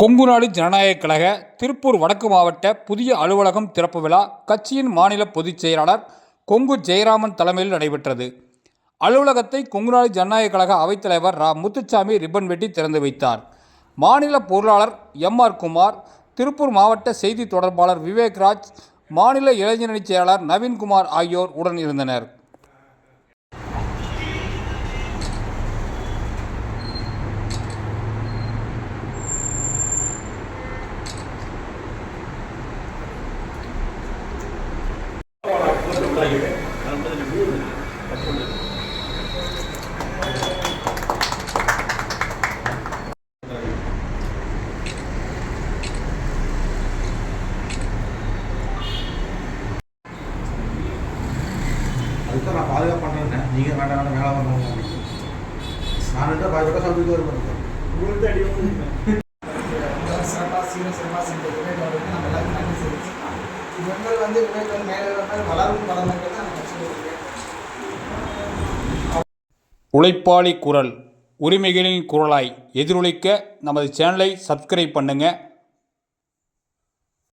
கொங்குநாடு ஜனநாயக கழக திருப்பூர் வடக்கு மாவட்ட புதிய அலுவலகம் திறப்பு விழா கட்சியின் மாநில பொதுச் செயலாளர் கொங்கு ஜெயராமன் தலைமையில் நடைபெற்றது. அலுவலகத்தை கொங்குநாடு ஜனநாயக கழக அவைத்தலைவர் ரா. முத்துசாமி ரிப்பன் வெட்டி திறந்து வைத்தார். மாநில பொருளாளர் எம்.ஆர். குமார், திருப்பூர் மாவட்ட செய்தி தொடர்பாளர் விவேக்ராஜ், மாநில இளைஞரணி செயலாளர் நவீன்குமார் ஆகியோர் உடன் இருந்தனர். அதுதான் நான் பாதுகாப்பு பண்ணுறேன். நீங்கள் வேண்டாம் வேண்டாம் மேலே வரணும் அப்படின்னு நான் பாதுகாப்பாக சொல்லிட்டு வருவேன். உங்களுக்கு அடி சிறப்பாக செஞ்ச விவேக் நம்ம எல்லாருக்கும் நன்றி தெரிவிச்சு இவங்கள் விவேக் மேலே வளரும் வளர்ந்துங்கிறது அந்த கட்சியில் உழைப்பாளி குரல், உரிமைகளின் குரலாய் எதிரொலிக்க நமது சேனலை சப்ஸ்கிரைப் பண்ணுங்கள்.